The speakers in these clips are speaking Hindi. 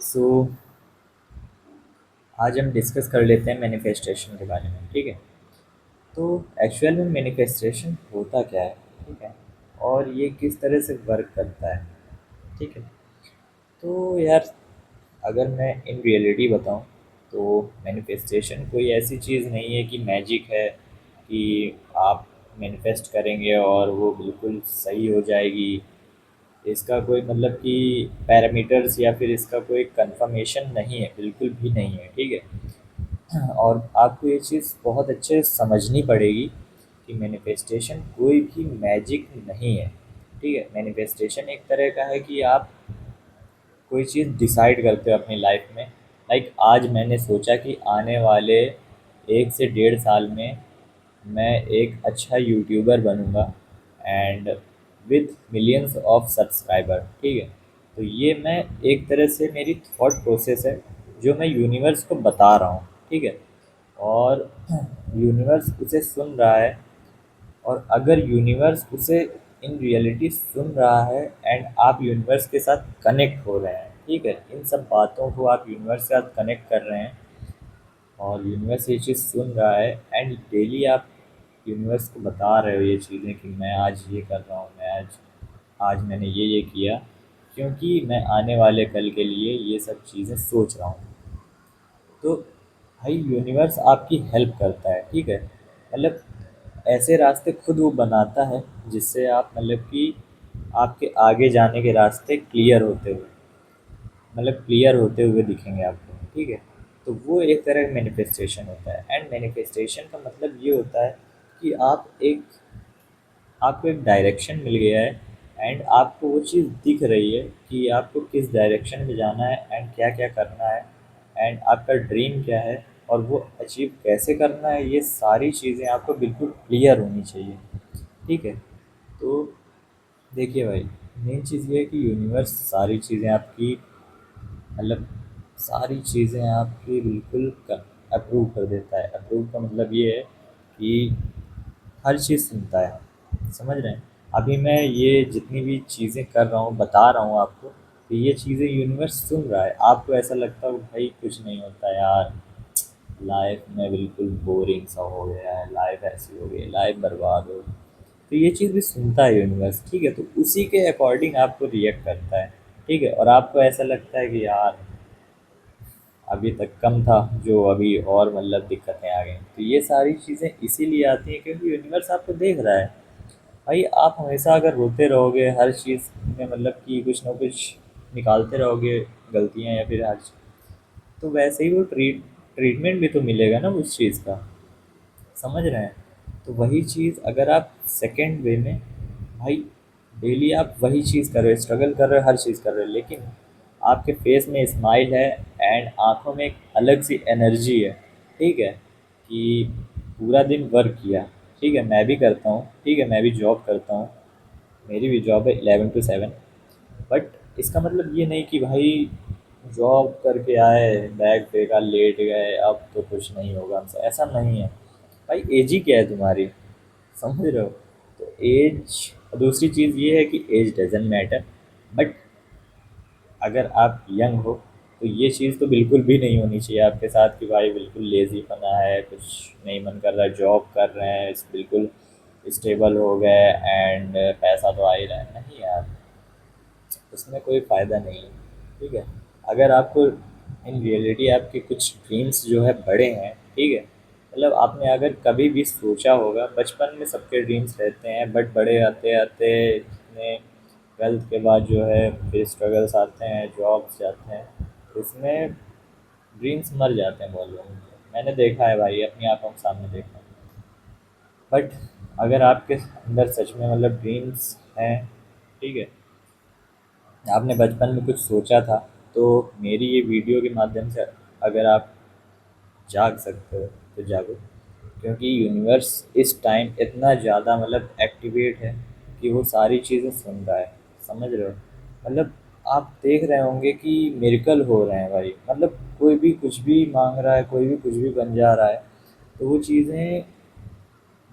सो आज हम डिस्कस कर लेते हैं मैनिफेस्टेशन के बारे में। ठीक है। तो एक्चुअल में मैनिफेस्टेशन होता क्या है? ठीक है। और ये किस तरह से वर्क करता है? ठीक है। तो यार, अगर मैं इन रियलिटी बताऊं तो मैनिफेस्टेशन कोई ऐसी चीज़ नहीं है कि मैजिक है कि आप मैनिफेस्ट करेंगे और वो बिल्कुल सही हो जाएगी। इसका कोई मतलब कि पैरामीटर्स या फिर इसका कोई कंफर्मेशन नहीं है, बिल्कुल भी नहीं है। ठीक है। और आपको ये चीज़ बहुत अच्छे से समझनी पड़ेगी कि मैनिफेस्टेशन कोई भी मैजिक नहीं है। ठीक है। मैनिफेस्टेशन एक तरह का है कि आप कोई चीज़ डिसाइड करते हो अपनी लाइफ में। लाइक आज मैंने सोचा कि आने वाले 1 से 1.5 साल में मैं एक अच्छा यूट्यूबर बनूंगा and with millions of subscriber. ठीक है। तो ये मैं एक तरह से मेरी थॉट प्रोसेस है जो मैं यूनिवर्स को बता रहा हूँ। ठीक है। और यूनिवर्स उसे सुन रहा है। और अगर यूनिवर्स उसे इन रियलिटी सुन रहा है एंड आप यूनिवर्स के साथ कनेक्ट हो रहे हैं। ठीक है। इन सब बातों को आप यूनिवर्स के साथ कनेक्ट कर रहे हैं और यूनिवर्स ये चीज़ सुन रहा है एंड डेली आप यूनिवर्स को बता रहे हो ये चीज़ें कि मैं आज ये कर रहा हूँ, मैं आज आज मैंने ये किया क्योंकि मैं आने वाले कल के लिए ये सब चीज़ें सोच रहा हूँ। तो भाई यूनिवर्स आपकी हेल्प करता है। ठीक है। मतलब ऐसे रास्ते खुद वो बनाता है जिससे आप मतलब कि आपके आगे जाने के रास्ते क्लियर होते हुए दिखेंगे आपको। ठीक है। तो वो एक तरह का मैनिफेस्टेशन होता है एंड मैनिफेस्टेशन का मतलब ये होता है कि आपको एक डायरेक्शन मिल गया है एंड आपको वो चीज़ दिख रही है कि आपको किस डायरेक्शन में जाना है एंड क्या क्या करना है एंड आपका ड्रीम क्या है और वो अचीव कैसे करना है। ये सारी चीज़ें आपको बिल्कुल क्लियर होनी चाहिए। ठीक है। तो देखिए भाई, मेन चीज़ ये है कि यूनिवर्स सारी चीज़ें आपकी मतलब सारी चीज़ें आपकी बिल्कुल अप्रूव कर देता है। अप्रूव का मतलब ये है कि हर चीज़ सुनता है। समझ रहे हैं? अभी मैं ये जितनी भी चीज़ें कर रहा हूँ बता रहा हूँ आपको, तो ये चीज़ें यूनिवर्स सुन रहा है। आपको ऐसा लगता है भाई कुछ नहीं होता यार, लाइफ में बिल्कुल बोरिंग सा हो गया है, लाइफ ऐसी हो गई, लाइफ बर्बाद हो गई। तो ये चीज़ भी सुनता है यूनिवर्स। ठीक है। तो उसी के अकॉर्डिंग आपको रिएक्ट करता है। ठीक है। और आपको ऐसा लगता है कि यार अभी तक कम था, जो अभी और मतलब दिक्कतें आ गई। तो ये सारी चीज़ें इसीलिए आती हैं क्योंकि यूनिवर्स आपको देख रहा है। भाई आप हमेशा अगर रोते रहोगे हर चीज़ में मतलब कि कुछ ना कुछ निकालते रहोगे गलतियाँ या फिर हर तो वैसे ही वो ट्रीटमेंट भी तो मिलेगा ना उस चीज़ का। समझ रहे हैं? तो वही चीज़ अगर आप सेकेंड वे में भाई डेली आप वही चीज़ कर रहे हो, स्ट्रगल कर रहे हो, हर चीज़ कर रहे हो, लेकिन आपके फेस में स्माइल है एंड आंखों में एक अलग सी एनर्जी है। ठीक है। कि पूरा दिन वर्क किया। ठीक है। मैं भी करता हूँ। ठीक है। मैं भी जॉब करता हूँ। मेरी भी जॉब है 11 to 7। बट इसका मतलब ये नहीं कि भाई जॉब करके आए, बैग फेंका, लेट गए, अब तो कुछ नहीं होगा हमसे, ऐसा नहीं है। भाई एज ही क्या है तुम्हारी? समझ रहे हो? तो एज, दूसरी चीज़ ये है कि एज डजेंट मैटर। बट अगर आप यंग हो तो ये चीज़ तो बिल्कुल भी नहीं होनी चाहिए आपके साथ कि भाई बिल्कुल लेजी पना है, कुछ नहीं मन कर रहा है, जॉब कर रहे हैं, बिल्कुल स्टेबल हो गए एंड पैसा तो आ ही रहा है। नहीं यार, उसमें कोई फ़ायदा नहीं है। ठीक है। अगर आपको इन रियलिटी आपके कुछ ड्रीम्स जो है बड़े हैं। ठीक है। मतलब आपने अगर कभी भी सोचा होगा, बचपन में सबके ड्रीम्स रहते हैं बट बड़े आते आते इतने 12th के बाद जो है फिर स्ट्रगल्स आते हैं, जॉब्स जाते हैं, तो इसमें ड्रीम्स मर जाते हैं बहुत लोगों के। मैंने देखा है भाई, अपनी आंखों के सामने देखा है। बट अगर आपके अंदर सच में मतलब ड्रीम्स हैं, ठीक है, आपने बचपन में कुछ सोचा था, तो मेरी ये वीडियो के माध्यम से अगर आप जाग सकते हो तो जागो। क्योंकि यूनिवर्स इस टाइम इतना ज़्यादा मतलब एक्टिवेट है कि वो सारी चीज़ें सुन रहा है। समझ रहे हो? मतलब आप देख रहे होंगे कि मिरेकल हो रहे हैं भाई। मतलब कोई भी कुछ भी मांग रहा है, कोई भी कुछ भी बन जा रहा है। तो वो चीज़ें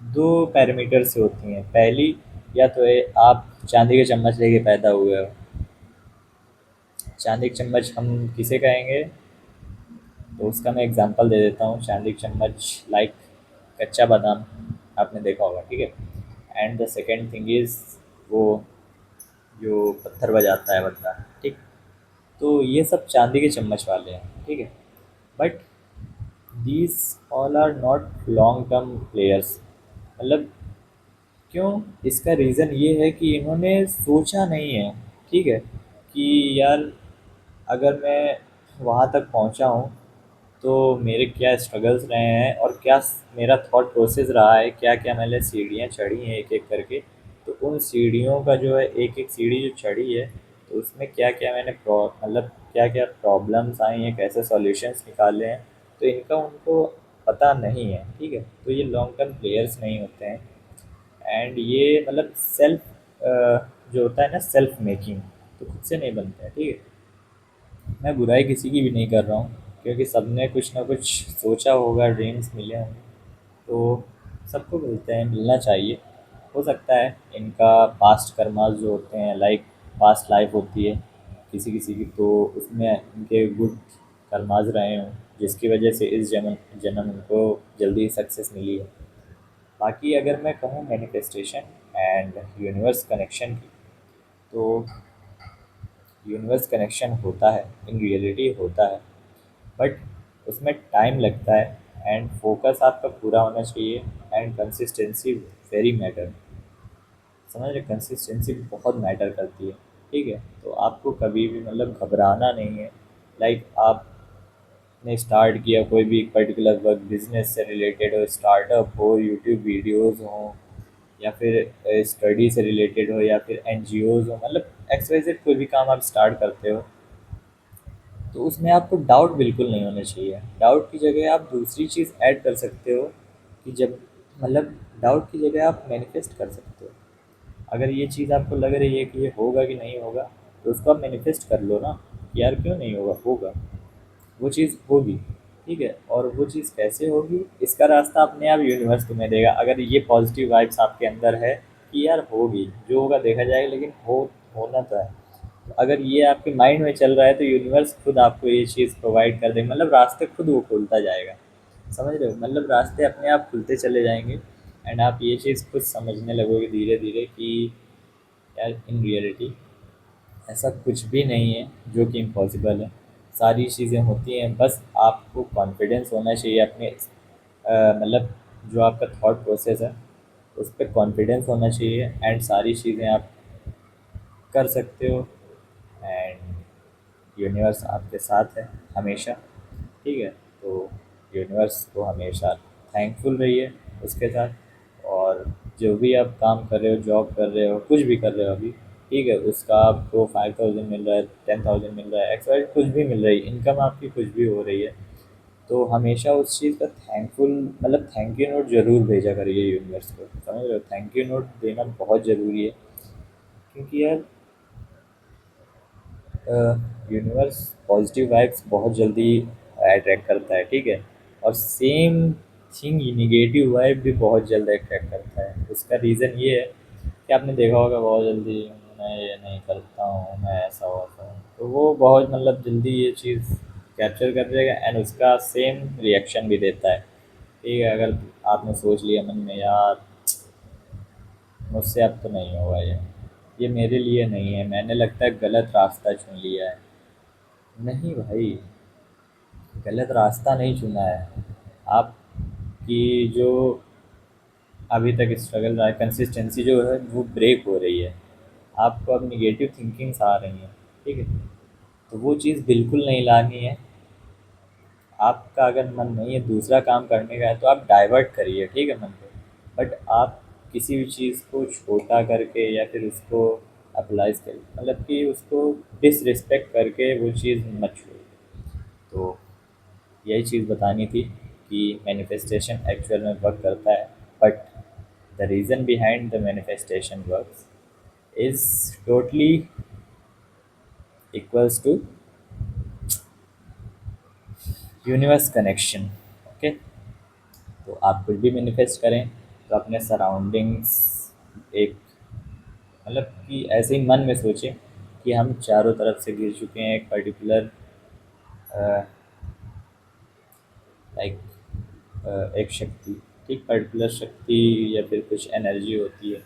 दो पैरामीटर से होती हैं। पहली, या तो ये आप चांदी के चम्मच लेके पैदा हुए हो, चांदी की चम्मच हम किसे कहेंगे? तो उसका मैं एग्जांपल दे देता हूँ। चांदी की चम्मच लाइक कच्चा बादाम, आपने देखा होगा, ठीक है। And the second thing is वो जो पत्थर बजाता है बंदा, ठीक। तो ये सब चांदी के चम्मच वाले हैं, ठीक है। But these all are not long term players. मतलब क्यों? इसका रीज़न ये है कि इन्होंने सोचा नहीं है, ठीक है, कि यार अगर मैं वहाँ तक पहुँचा हूँ तो मेरे क्या स्ट्रगल्स रहे हैं और क्या मेरा थॉट प्रोसेस रहा है, क्या क्या मैंने सीढ़ियाँ चढ़ी हैं एक एक करके। तो उन सीढ़ियों का जो है, एक एक सीढ़ी जो चढ़ी है, तो उसमें क्या क्या मैंने मतलब क्या क्या प्रॉब्लम्स आई हैं, कैसे सॉल्यूशंस निकाले हैं, तो इनका उनको पता नहीं है, ठीक है। तो ये लॉन्ग टर्म प्लेयर्स नहीं होते हैं। एंड ये मतलब सेल्फ जो होता है ना, सेल्फ मेकिंग, तो खुद से नहीं बनता है, ठीक है। मैं बुराई किसी की भी नहीं कर रहा हूँ, क्योंकि सबने कुछ ना कुछ सोचा होगा, ड्रीम्स मिले होंगे, तो सबको मिलते हैं, मिलना चाहिए। हो सकता है इनका पास्ट कर्मास जो होते हैं, लाइक पास्ट लाइफ होती है किसी किसी की, तो उसमें इनके गुड कर्मास रहे हों, जिसकी वजह से इस जन्म जन्म इनको जल्दी सक्सेस मिली है। बाकी अगर मैं कहूँ मैनिफेस्टेशन एंड यूनिवर्स कनेक्शन की, तो यूनिवर्स कनेक्शन होता है, इन रियलिटी होता है, बट उसमें टाइम लगता है एंड फोकस आपका पूरा होना चाहिए एंड कंसिस्टेंसी वेरी मैटर। समझ रहे? कंसिस्टेंसी बहुत मैटर करती है, ठीक है। तो आपको कभी भी मतलब घबराना नहीं है। लाइक आपने स्टार्ट किया कोई भी पर्टिकुलर वर्क, बिजनेस से रिलेटेड हो, स्टार्टअप हो, यूट्यूब वीडियोज़ हों, या फिर स्टडी से रिलेटेड हो, या फिर एनजीओज़ हो, मतलब एक्स वाई जेड कोई भी काम आप स्टार्ट करते हो, तो उसमें आपको डाउट बिल्कुल नहीं होना चाहिए। डाउट की जगह आप दूसरी चीज़ ऐड कर सकते हो, कि जब मतलब डाउट की जगह आप मैनिफेस्ट कर सकते हो। अगर ये चीज़ आपको लग रही है कि ये होगा कि नहीं होगा, तो उसको आप मैनिफेस्ट कर लो ना, कि यार क्यों नहीं होगा, होगा, वो चीज़ होगी, ठीक है। और वो चीज़ कैसे होगी, इसका रास्ता अपने आप यूनिवर्स तुम्हें देगा। अगर ये पॉजिटिव वाइब्स आपके अंदर है कि यार होगी, जो होगा देखा जाएगा, लेकिन होना तो है। अगर ये आपके माइंड में चल रहा है, तो यूनिवर्स खुद आपको ये चीज़ प्रोवाइड कर देगा, मतलब रास्ते खुद वो खुलता जाएगा। समझ रहे हो? मतलब रास्ते अपने आप खुलते चले जाएंगे। एंड आप ये चीज़ खुद समझने लगोगे धीरे धीरे कि यार इन रियलिटी ऐसा कुछ भी नहीं है जो कि इम्पॉसिबल है। सारी चीज़ें होती हैं, बस आपको कॉन्फिडेंस होना चाहिए अपने मतलब जो आपका थॉट प्रोसेस है उस पर कॉन्फिडेंस होना चाहिए, एंड सारी चीज़ें आप कर सकते हो। एंड यूनिवर्स आपके साथ है हमेशा, ठीक है। तो यूनिवर्स को हमेशा थैंकफुल रहिए उसके साथ। और जो भी आप काम कर रहे हो, जॉब कर रहे हो, कुछ भी कर रहे हो अभी, ठीक है, उसका आपको 5000 मिल रहा है, 10,000 मिल रहा है, एक्सवाइज कुछ भी मिल रही है, इनकम आपकी कुछ भी हो रही है, तो हमेशा उस चीज़ का थैंकफुल मतलब थैंक यू नोट ज़रूर भेजा करिए यूनिवर्स को। समझ रहे हो? थैंक यू नोट देना बहुत ज़रूरी है, क्योंकि यार यूनिवर्स पॉजिटिव वाइब्स बहुत जल्दी अट्रैक्ट करता है, ठीक है। और सेम थिंग निगेटिव वाइब भी बहुत जल्द अट्रैक्ट करता है। उसका रीज़न ये है कि आपने देखा होगा बहुत जल्दी, मैं ये नहीं करता हूँ, मैं ऐसा होता हूँ, तो वो बहुत मतलब जल्दी ये चीज़ कैप्चर कर लेगा एंड उसका सेम रिएक्शन भी देता है, ठीक है। अगर आपने सोच लिया मन में, यार मुझसे अब तो नहीं होगा, ये मेरे लिए नहीं है, मैंने लगता है गलत रास्ता चुन लिया है। नहीं भाई, गलत रास्ता नहीं चुना है। आपकी जो अभी तक स्ट्रगल रहा है, कंसिस्टेंसी जो है वो ब्रेक हो रही है। आपको अब निगेटिव थिंकिंग्स आ रही हैं, ठीक है। तो वो चीज़ बिल्कुल नहीं लानी है। आपका अगर मन नहीं है दूसरा काम करने का है, तो आप डाइवर्ट करिए, ठीक है, मन को। बट आप किसी भी चीज़ को छोटा करके या फिर उसको अप्लाइज करिए, मतलब कि उसको डिसरिस्पेक्ट करके वो चीज़ मत छोड़िए। तो यही चीज़ बतानी थी कि मैनिफेस्टेशन एक्चुअल में वर्क करता है, but the reason behind the manifestation works is totally equals to universe connection. Okay. तो आप कुछ भी मैनिफेस्ट करें, तो अपने सराउंडिंग्स एक मतलब कि ऐसे ही मन में सोचें कि हम चारों तरफ से घिर चुके हैं एक पर्टिकुलर लाइक एक शक्ति, ठीक, पर्टिकुलर शक्ति या फिर कुछ एनर्जी होती है,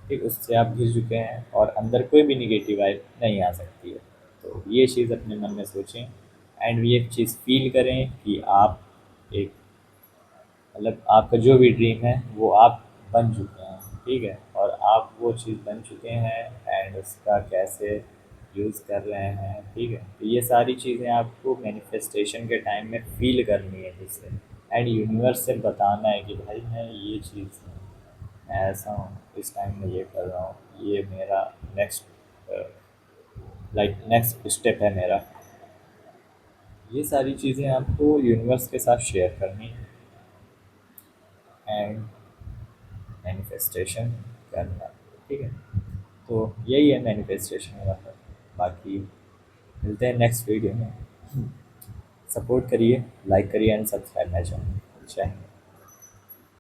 ठीक, उससे आप घिर चुके हैं और अंदर कोई भी निगेटिव वाइब नहीं आ सकती है। तो ये चीज़ अपने मन में सोचें एंड ये चीज़ फील करें कि आप एक, मतलब आपका जो भी ड्रीम है वो आप बन चुके हैं, ठीक है, और आप वो चीज़ बन चुके हैं एंड उसका कैसे यूज़ कर रहे हैं, ठीक है। तो ये सारी चीज़ें आपको मैनिफेस्टेशन के टाइम में फील करनी है जिससे, एंड यूनिवर्स से बताना है कि भाई मैं ये चीज़, मैं ऐसा हूँ, इस टाइम में ये कर रहा हूँ, ये मेरा नेक्स्ट नेक्स्ट स्टेप है मेरा। ये सारी चीज़ें आपको यूनिवर्स के साथ शेयर करनी है एंड मैनिफेस्टेशन करना, ठीक है। तो यही है मैनिफेस्टेशन का मतलब। बाकी मिलते हैं नेक्स्ट वीडियो में। सपोर्ट करिए, लाइक करिए एंड सब्सक्राइब माई चैनल। जय हिंद।